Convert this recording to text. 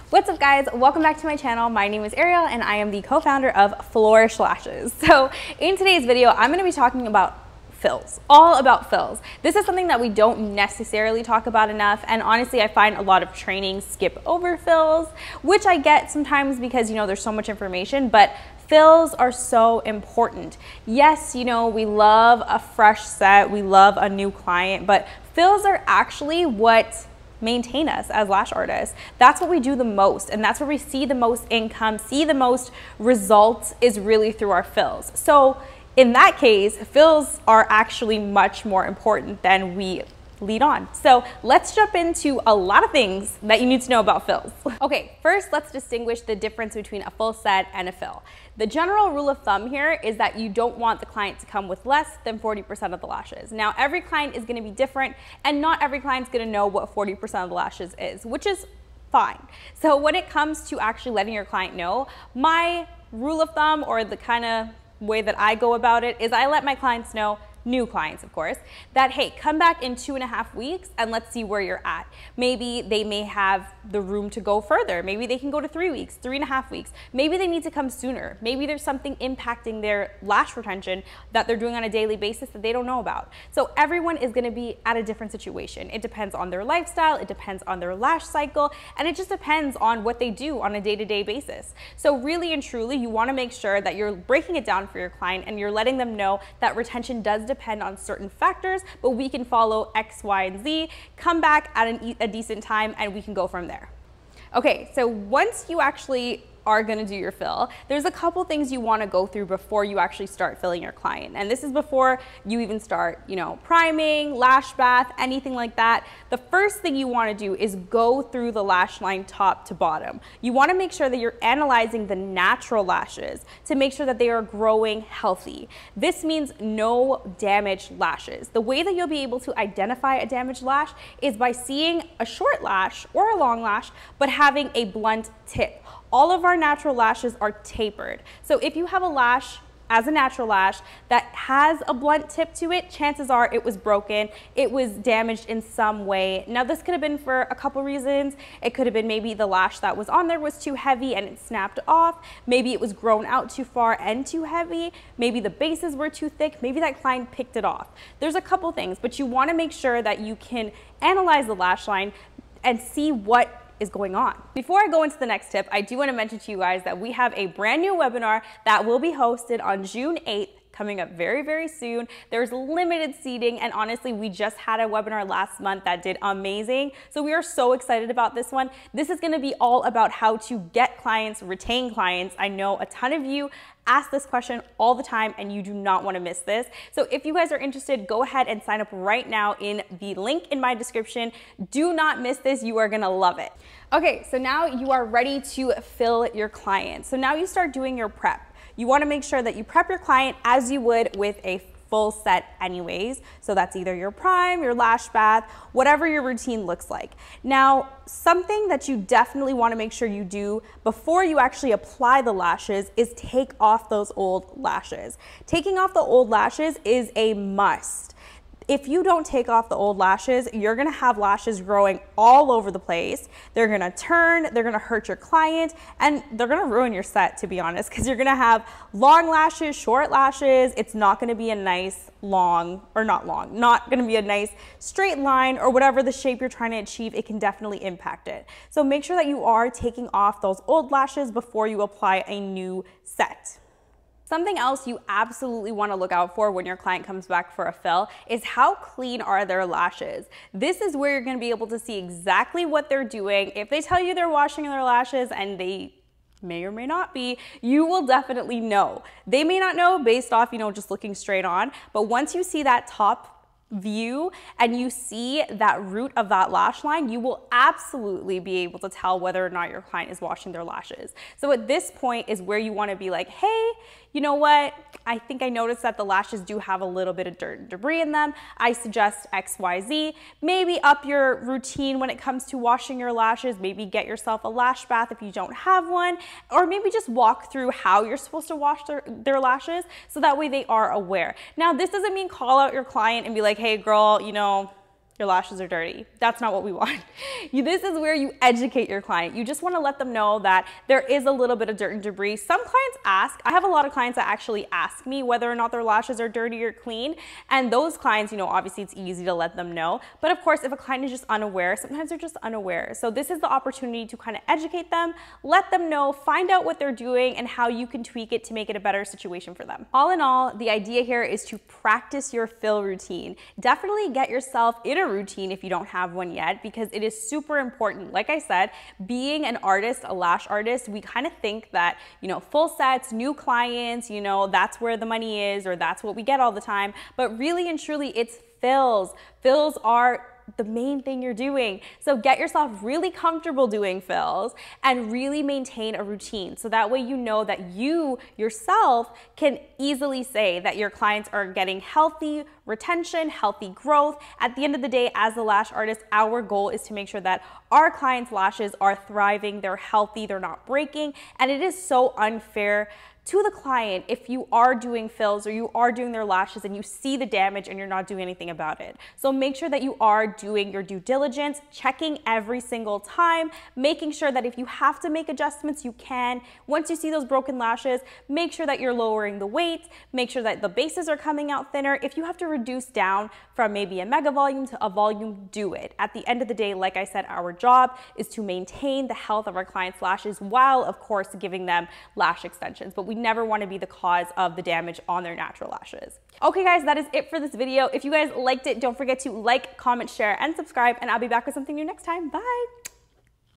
What's up guys, welcome back to my channel. My name is Ariel and I am the co-founder of Flourish Lashes. So in today's video, I'm going to be talking about fills, all about fills. This is something that we don't necessarily talk about enough, and honestly I find a lot of trainings skip over fills, which I get sometimes because there's so much information, but fills are so important. Yes, we love a fresh set, we love a new client, but fills are actually what maintain us as lash artists. That's what we do the most, and that's where we see the most income, see the most results, is really through our fills. So in that case, fills are actually much more important than we lead on. So let's jump into a lot of things that you need to know about fills. Okay, first let's distinguish the difference between a full set and a fill. The general rule of thumb here is that you don't want the client to come with less than 40% of the lashes. Now, every client is going to be different, and not every client's going to know what 40% of the lashes is, which is fine. So when it comes to actually letting your client know, my rule of thumb, or the kind of way that I go about it, is I let my clients know, new clients of course, that hey, come back in 2.5 weeks and let's see where you're at. Maybe they may have the room to go further. Maybe they can go to 3 weeks, 3.5 weeks. Maybe they need to come sooner. Maybe there's something impacting their lash retention that they're doing on a daily basis that they don't know about. So everyone is gonna be at a different situation. It depends on their lifestyle, it depends on their lash cycle, and it just depends on what they do on a day-to-day basis. So really and truly, you wanna make sure that you're breaking it down for your client and you're letting them know that retention does depend on certain factors, but we can follow X, Y, and Z, come back at a decent time, and we can go from there. Okay, so once you actually are going to do your fill, there's a couple things you want to go through before you actually start filling your client. And this is before you even start, priming, lash bath, anything like that. The first thing you want to do is go through the lash line top to bottom. You want to make sure that you're analyzing the natural lashes to make sure that they are growing healthy. This means no damaged lashes. The way that you'll be able to identify a damaged lash is by seeing a short lash or a long lash, but having a blunt tip. All of our natural lashes are tapered. So if you have a lash as a natural lash that has a blunt tip to it, chances are it was broken, it was damaged in some way. Now this could have been for a couple reasons. It could have been maybe the lash that was on there was too heavy and it snapped off. Maybe it was grown out too far and too heavy. Maybe the bases were too thick. Maybe that client picked it off. There's a couple things, but you want to make sure that you can analyze the lash line and see what is going on. Before I go into the next tip, I do want to mention to you guys that we have a brand new webinar that will be hosted on June 8th, coming up very, very soon. There's limited seating, and honestly, we just had a webinar last month that did amazing. So we are so excited about this one. This is gonna be all about how to get clients, retain clients. I know a ton of you ask this question all the time and you do not want to miss this. So if you guys are interested, go ahead and sign up right now in the link in my description. Do not miss this, you are gonna love it. Okay, so now you are ready to fill your client. So now you start doing your prep. You want to make sure that you prep your client as you would with a full set anyways. So that's either your prime, your lash bath, whatever your routine looks like. Now, something that you definitely want to make sure you do before you actually apply the lashes is take off those old lashes. Taking off the old lashes is a must. If you don't take off the old lashes, you're gonna have lashes growing all over the place. They're gonna turn, they're gonna hurt your client, and they're gonna ruin your set, to be honest, because you're gonna have long lashes, short lashes. It's not gonna be a nice long, or not gonna be a nice straight line, or whatever the shape you're trying to achieve. It can definitely impact it. So make sure that you are taking off those old lashes before you apply a new set. Something else you absolutely want to look out for when your client comes back for a fill is how clean are their lashes. This is where you're going to be able to see exactly what they're doing. If they tell you they're washing their lashes and they may or may not be, you will definitely know. They may not know based off, just looking straight on, but once you see that top view and you see that root of that lash line, you will absolutely be able to tell whether or not your client is washing their lashes. So at this point is where you want to be like, hey, you know what? I think I noticed that the lashes do have a little bit of dirt and debris in them. I suggest XYZ. Maybe up your routine when it comes to washing your lashes. Maybe get yourself a lash bath if you don't have one, or maybe just walk through how you're supposed to wash their lashes so that way they are aware. Now, this doesn't mean call out your client and be like, hey girl, your lashes are dirty. That's not what we want. This is where you educate your client. You just want to let them know that there is a little bit of dirt and debris. Some clients ask, I have a lot of clients that actually ask me whether or not their lashes are dirty or clean. And those clients, you know, obviously it's easy to let them know. But of course, if a client is just unaware, sometimes they're just unaware. So this is the opportunity to kind of educate them, let them know, find out what they're doing and how you can tweak it to make it a better situation for them. All in all, the idea here is to practice your fill routine. Definitely get yourself in a routine if you don't have one yet, because it is super important. Like I said, being an artist, a lash artist, we kind of think that, you know, full sets, new clients, you know, that's where the money is, or that's what we get all the time. But really and truly, it's fills. Fills are the main thing you're doing. So get yourself really comfortable doing fills and really maintain a routine. So that way you know that you yourself can easily say that your clients are getting healthy retention, healthy growth. At the end of the day, as a lash artist, our goal is to make sure that our clients' lashes are thriving, they're healthy, they're not breaking. And it is so unfair to the client if you are doing fills or you are doing their lashes and you see the damage and you're not doing anything about it. So make sure that you are doing your due diligence, checking every single time, making sure that if you have to make adjustments, you can. Once you see those broken lashes, make sure that you're lowering the weight, make sure that the bases are coming out thinner. If you have to reduce down from maybe a mega volume to a volume, do it. At the end of the day, like I said, our job is to maintain the health of our clients' lashes while, of course, giving them lash extensions. But we never want to be the cause of the damage on their natural lashes. Okay guys, that is it for this video. If you guys liked it, don't forget to like, comment, share, and subscribe, and I'll be back with something new next time. Bye!